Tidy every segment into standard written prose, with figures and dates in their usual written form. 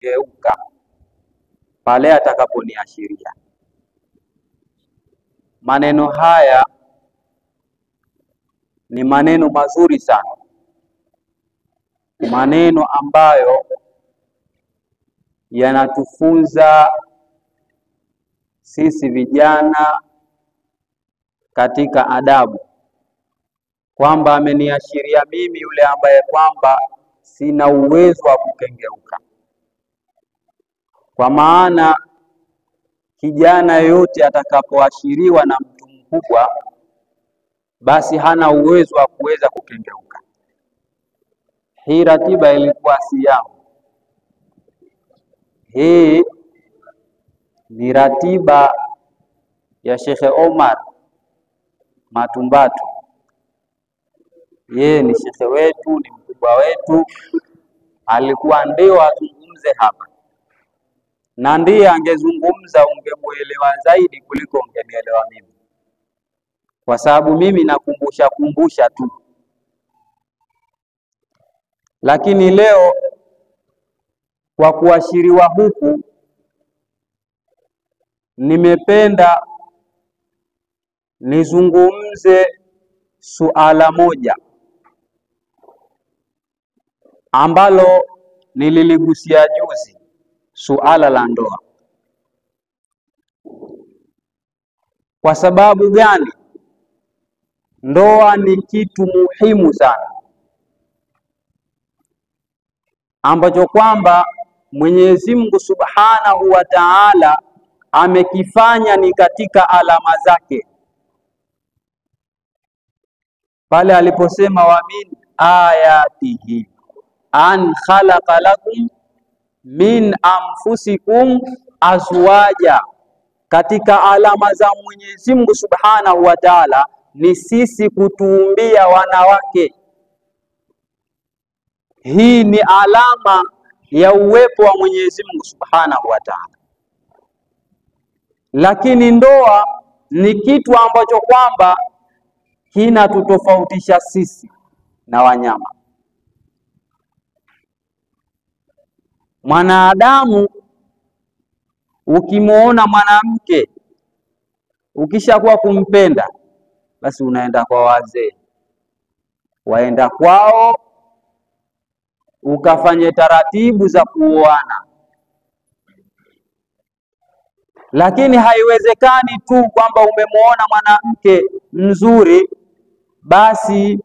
kukengeuka pale atakaponiashiria. Maneno haya ni maneno mazuri sana, maneno ambayo yanatufunza sisi vijana katika adabu, kwamba ameniashiria mimi yule ambaye kwamba sina uwezo wa kukengeuka. Kwa maana kijana yote atakapoashiriwa na mtu mkubwa, basi hana uwezo wa kuweza kukengeuka. Hii ratiba ilikuwa si yangu. Hii ni ratiba ya Sheikh Omar Matumbatu. Yeye ni shekhe wetu, ni mkubwa wetu, alikuwa ndio azungumze hapa, na ndiye angezungumza ungemuelewa zaidi kuliko ungenielewa mimi, kwa sababu mimi nakumbusha tu. Lakini leo kwa kuashiriwa huku, nimependa nizungumze suala moja ambalo nililigusia juzi, suala la ndoa. Kwa sababu gani? Ndoa ni kitu muhimu sana ambacho kwamba Mwenyezi Mungu Subhanahu wa Ta'ala amekifanya ni katika alama zake, pale aliposema wa min ayatihi an khalaqa lakum min anfusikum azwaja. Katika alama za Mwenyezi Mungu Subhanahu wa Ta'ala ni sisi kutuumbia wanawake. Hii ni alama ya uwepo wa Mwenyezi Mungu Subhanahu wa Ta'ala. Lakini ndoa ni kitu ambacho kwamba kinatutofautisha sisi na wanyama. Mwanadamu ukimuona mwanamke ukishakuwa kumpenda, basi unaenda kwa wazee, waenda kwao ukafanye taratibu za kuoana. Lakini haiwezekani tu kwamba umemuona mwanamke mzuri basi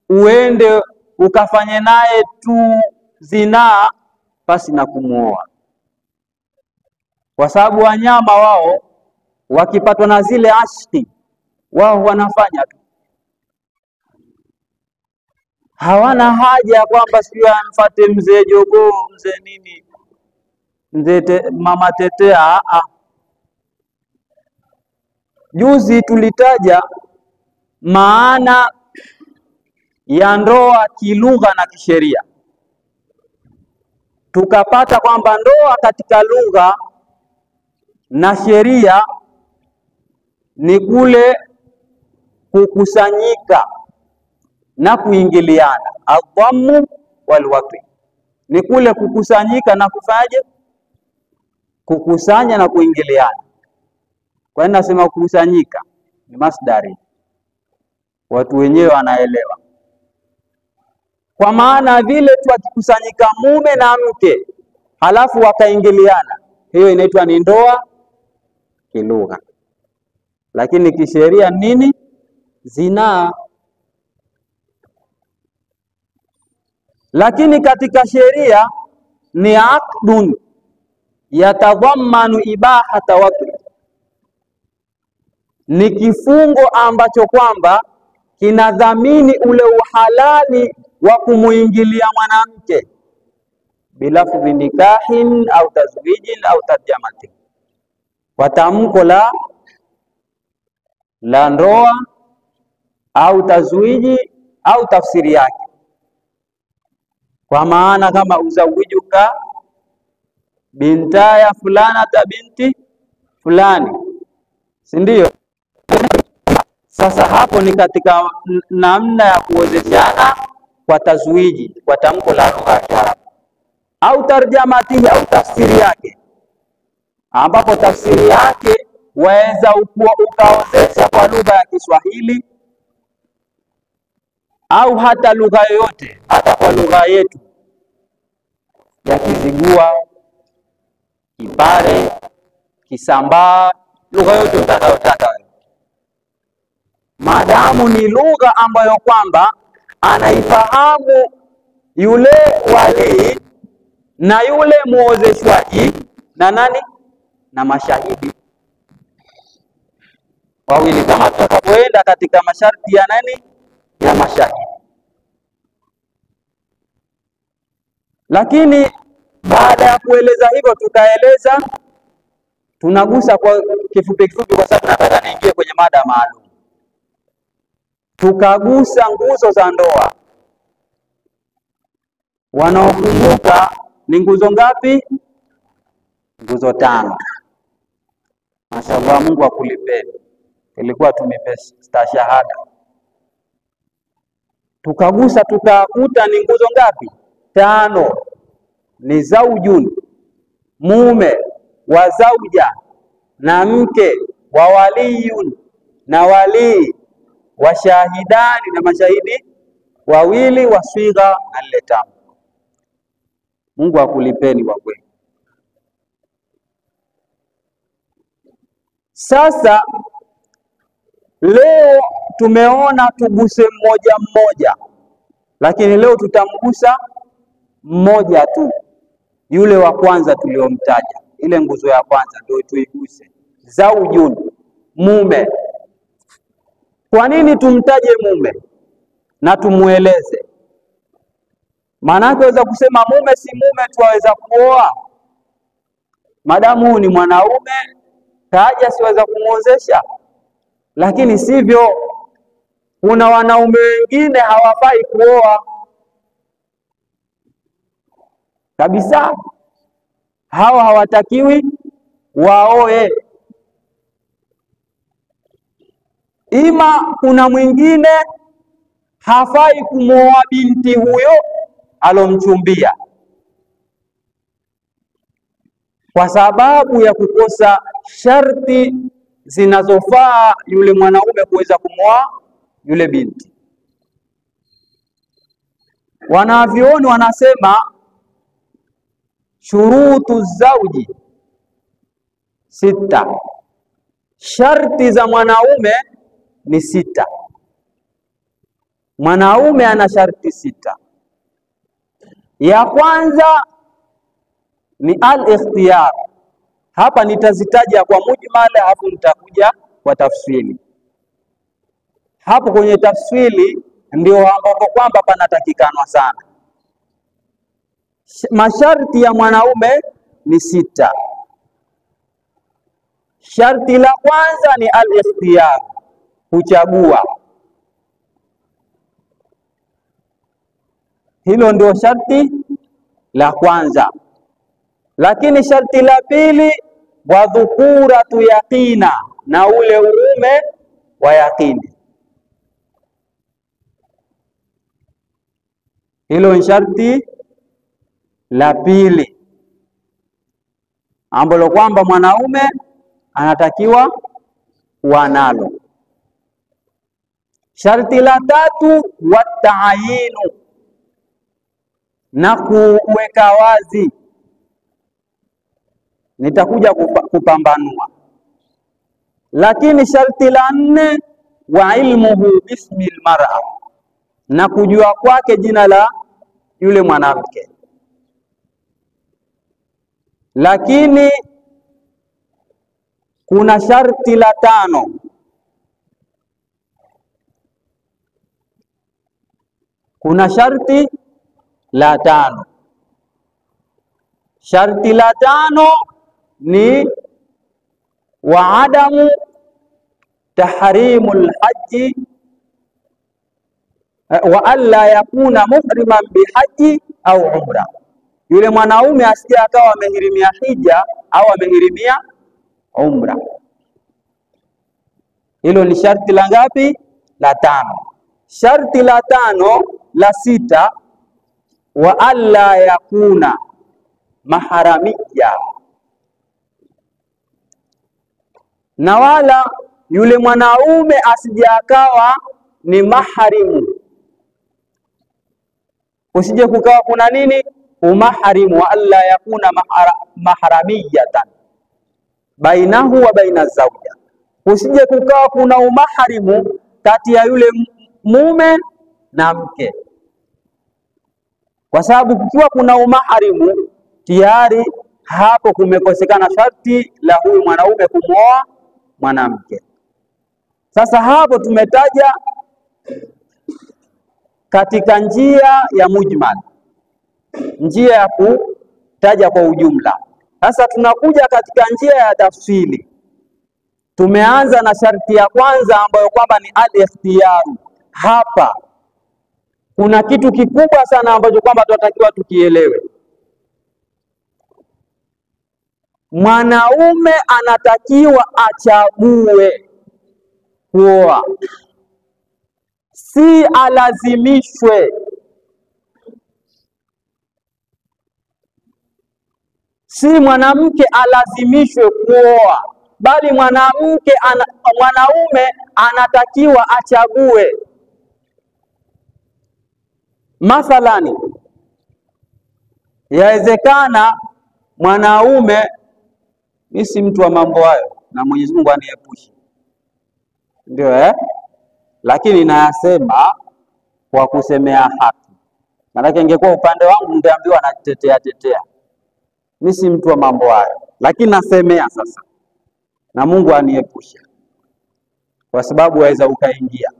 uende ukafanye naye tu zinaa basi na kumuoa, kwa sababu wanyama wao wakipatwa na zile ashki wao wanafanya tu, hawana haja ya kwamba sio amfuate mzee jogoo, mzee nini, mzee mama tetea. Juzi tulitaja maana ya ndoa kilugha na kisheria, tukapata kwamba ndoa katika lugha na sheria ni kule kukusanyika na kuingiliana. Adhamu walwati ni kule kukusanyika na kufaje, kukusanya na kuingiliana. Kwa nini nasema kukusanyika? Ni masdari, watu wenyewe wanaelewa. Kwa maana vile tu akikusanyika mume na mke halafu wakaingiliana, hiyo inaitwa ni ndoa kilugha. Lakini kisheria nini? Zinaa. Lakini katika sheria ni aqdun yatadhammanu ibahata waqti, ni kifungo ambacho kwamba kinadhamini ule uhalali wa kumuingilia mwanamke bilafu nikahin au tazwijin au tarjamatin, kwa tamko la ndoa au tazwiji au tafsiri yake. Kwa maana kama uzawijuka bintaya fulana ta binti fulani, si ndio? Sasa hapo ni katika namna ya kuozeshana kwa tazwiji, kwa tamko la lugha ya Kiarabu. au tarjamatihi, au tafsiri yake, ambapo tafsiri yake waweza ukaozesha kwa lugha ya Kiswahili au hata lugha yoyote, hata kwa lugha yetu ya Kizigua, Kipare, Kisambaa, lugha yote utakayotaka, maadamu ni lugha ambayo kwamba anaifahamu yule walii na yule muozeshwaji na nani na mashahidi wawili, kama tutakapoenda katika masharti ya nani ya mashahidi. Lakini baada ya kueleza hivyo, tutaeleza, tunagusa kwa kifupi kifupi, kwa sababu nataka niingie kwenye mada maalum. Tukagusa nguzo za ndoa. Wanaokumbuka ni nguzo ngapi? Nguzo 5. Mashaallah, Mungu akulipeni. Ilikuwa tumepe stashahada. Tukagusa tukakuta ni nguzo ngapi? 5. Ni zaujun, mume wa zauja, na mke wa waliyun, na walii wa shahidani, na mashahidi wawili, wa swigha aleta. Mungu akulipeni kwa kweli. Sasa leo tumeona tuguse mmoja mmoja, lakini leo tutamgusa mmoja tu, yule wa kwanza tuliomtaja, ile nguzo ya kwanza ndio tuiguse. Zaujun, mume. Kwa nini tumtaje mume na tumueleze? Maana waweza kusema mume si mume tuwaweza kuoa, madamu ni mwanaume kaja siweza kumuozesha. Lakini sivyo, kuna wanaume wengine hawafai kuoa kabisa, hawa hawatakiwi waoe. Ima kuna mwingine hafai kumwoa binti huyo alomchumbia kwa sababu ya kukosa sharti zinazofaa yule mwanaume kuweza kumwoa yule binti. Wanavyuoni wanasema shurutu zauji 6, sharti za mwanaume ni 6. Mwanaume ana sharti 6. Ya kwanza ni al-ikhtiyar. Hapa nitazitaja kwa mujmala, hapo nitakuja kwa tafsiri. Hapo kwenye tafsiri ndio ambapo kwamba panatakikanwa sana. Masharti ya mwanaume ni 6. Sharti la kwanza ni al-ikhtiyar, kuchagua. Hilo ndio sharti la kwanza. Lakini sharti la pili, wa dhukuratu yaqina, na ule uume wa yaqini. Hilo ni sharti la pili ambalo kwamba mwanaume anatakiwa kuwa nalo. Sharti la tatu, wa taayinu, na kuweka wazi. Nitakuja kupambanua. Lakini sharti la 4, wa ilmuhu bismi almar'a, na kujua kwake jina la yule mwanamke. Lakini kuna sharti la 5, kuna sharti la 5. Sharti la 5 ni wa adamu tahrimul haji, wa alla yakuna muhriman bihaji au umra. Yule mwanaume asije akawa amehirimia hija au amehirimia umra. Hilo ni sharti la ngapi? La 5. Sharti la 5 la 6, wa alla yakuna maharamia, na wala yule mwanaume asije akawa ni maharimu. Usije kukawa kuna nini? Umaharimu, wa alla yakuna maharamiyatan bainahu wa baina zawja. Usije kukawa kuna umaharimu kati ya yule mume na mke, kwa sababu kukiwa kuna umaharimu tayari hapo kumekosekana sharti la huyu mwanaume kumwoa mwanamke. Sasa hapo tumetaja katika njia ya mujmal, njia ya kutaja kwa ujumla. Sasa tunakuja katika njia ya tafsili. Tumeanza na sharti ya kwanza ambayo kwamba ni al-ikhtiyaru. Hapa kuna kitu kikubwa sana ambacho kwamba tunatakiwa tukielewe. Mwanaume anatakiwa achague kuoa, si alazimishwe. Si mwanamke alazimishwe kuoa, bali mwanaume anatakiwa achague. Mathalani, yawezekana mwanaume, mimi si mtu wa mambo hayo na Mwenyezi Mungu aniepushe, ndio lakini nayasema kwa kusemea haki. Maana ingekuwa upande wangu ningeambiwa natetea. Mimi si mtu wa mambo hayo, lakini nasemea sasa, na Mungu aniepushe, kwa sababu waweza ukaingia.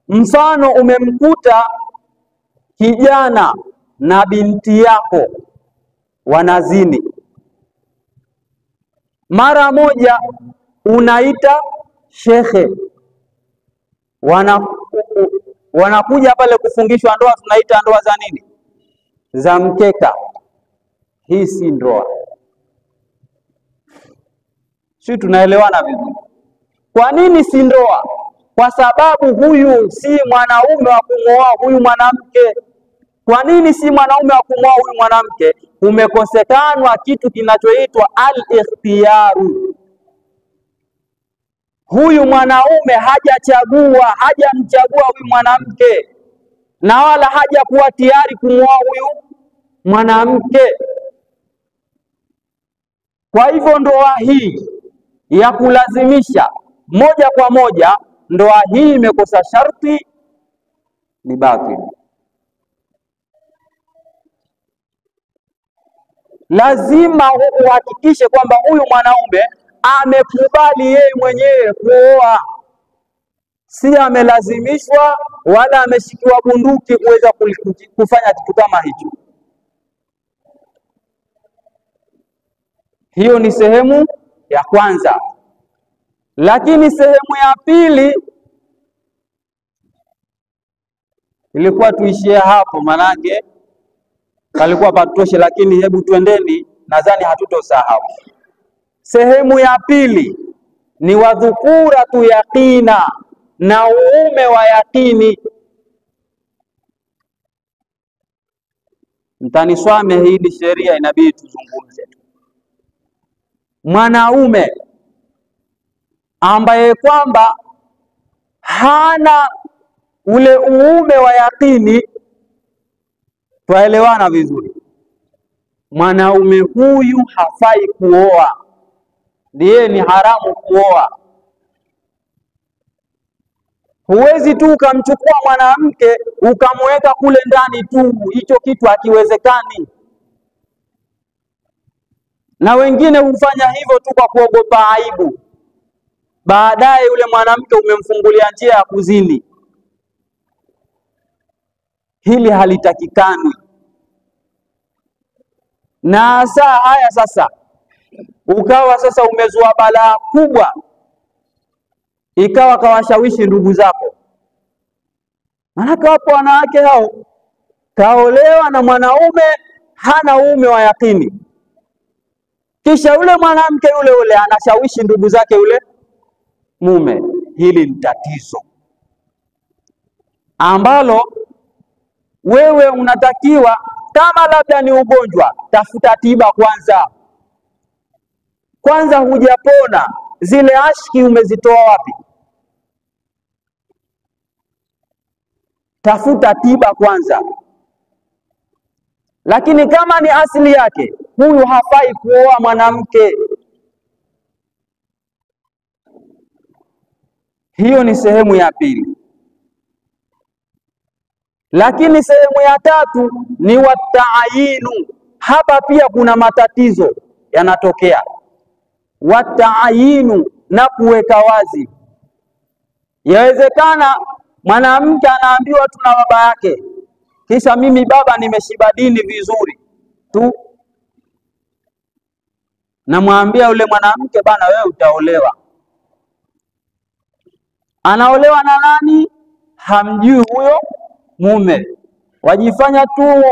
Mfano, umemkuta kijana na binti yako wanazini, mara moja unaita shekhe, wanakuja pale kufungishwa ndoa. Tunaita ndoa za nini? Za mkeka. Hii si ndoa. Sisi tunaelewana vizuri. Kwa nini si ndoa? Kwa sababu huyu si mwanaume wa kumwoa huyu mwanamke. Kwa nini si mwanaume wa kumwoa huyu mwanamke? Umekosekanwa kitu kinachoitwa al-ikhtiyaru. Huyu mwanaume hajamchagua huyu mwanamke, na wala hajakuwa tayari kumwoa huyu mwanamke. Kwa hivyo ndoa hii ya kulazimisha moja kwa moja, ndoa hii imekosa sharti, ni batili. Lazima uhakikishe kwamba huyu mwanaume amekubali yeye mwenyewe kuoa, si amelazimishwa wala ameshikiwa bunduki kuweza kufanya kitu kama hicho. Hiyo ni sehemu ya kwanza. Lakini sehemu ya pili ilikuwa tuishie hapo, manake palikuwa patoshe, lakini hebu tuendeni, nadhani hatutosahau. Sehemu ya pili ni wadhukuratu yaqina, na uume wa yaqini. Mtaniswame, hii ni sheria, inabidi tuzungumze. Mwanaume ambaye kwamba hana ule uume wa yaqini, twaelewana vizuri, mwanaume huyu hafai kuoa, ndiye ni haramu kuoa. Huwezi tu ukamchukua mwanamke ukamweka kule ndani tu, hicho kitu hakiwezekani. Na wengine hufanya hivyo tu kwa kuogopa aibu, baadaye yule mwanamke umemfungulia njia ya kuzini. Hili halitakikani. Na saa haya sasa ukawa sasa umezua balaa kubwa, ikawa kawashawishi ndugu zako. Maana wapo wanawake hao kaolewa na mwanaume hana uume wa yakini, kisha yule mwanamke yule anashawishi ndugu zake yule mume. Hili ni tatizo ambalo wewe unatakiwa kama labda ni ugonjwa, tafuta tiba kwanza. Kwanza hujapona, zile ashki umezitoa wapi? Tafuta tiba kwanza. Lakini kama ni asili yake, huyu hafai kuoa mwanamke. Hiyo ni sehemu ya pili. Lakini sehemu ya tatu ni wataayinu. Hapa pia kuna matatizo yanatokea. Wataayinu, na kuweka wazi. Yawezekana mwanamke anaambiwa tuna baba yake, kisha mimi baba nimeshiba dini vizuri tu, namwambia yule mwanamke, bana wewe utaolewa. Anaolewa na nani? Hamjui huyo mume. Wajifanya tu,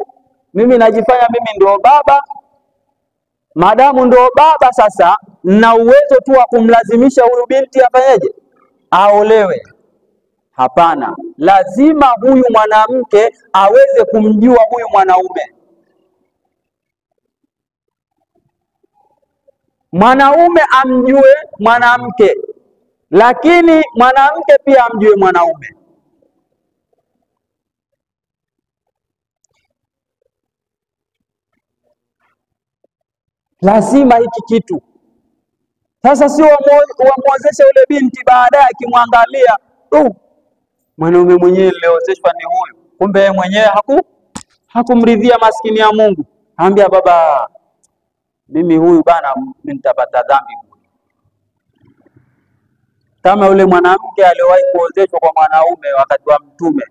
mimi najifanya mimi ndio baba. Madamu ndio baba, sasa na uwezo tu wa kumlazimisha huyu binti afanyeje? Aolewe. Hapana, lazima huyu mwanamke aweze kumjua huyu mwanaume. Mwanaume amjue mwanamke, lakini mwanamke pia amjue mwanaume. Lazima hiki kitu. Sasa sio wamwozeshe ule binti, baadaye akimwangalia mwanaume mwenyewe niliozeshwa ni huyu, kumbe yeye mwenyewe hakumridhia maskini ya Mungu. Ambia baba, mimi huyu bana nitapata dhambi. Kama yule mwanamke aliyowahi kuozeshwa kwa mwanaume wakati wa Mtume,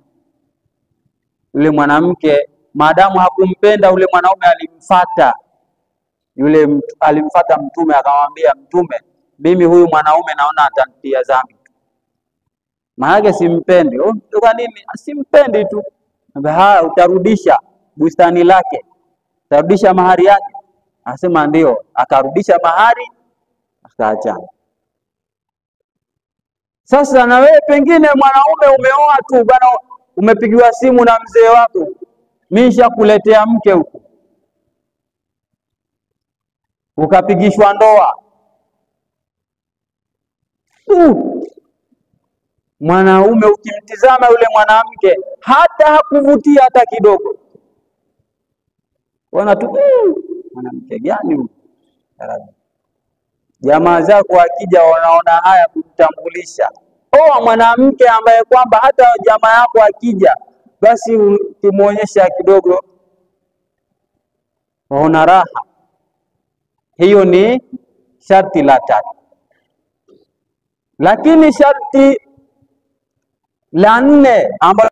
yule mwanamke maadamu hakumpenda yule mwanaume, alimfuata Mtume, akamwambia Mtume, mimi huyu mwanaume naona atanitia dhambi. Maana simpendi. Kwa nini? Simpendi tu. Utarudisha bustani lake, utarudisha mahari yake. Asema ndio. Akarudisha mahari, akaachana. Sasa na wewe pengine mwanaume umeoa tu bwana, umepigiwa simu na mzee wako, mimi nishakuletea mke huko, ukapigishwa ndoa. Mwanaume ukimtizama yule mwanamke hata hakuvutia hata kidogo, wana tu mwanamke gani huyu? Jamaa zako akija wanaona haya kumtambulisha. Mwanamke ambaye kwamba hata jamaa yako akija, basi ukimuonyesha kidogo waona raha. Hiyo ni sharti la tatu. Lakini sharti la nne ambalo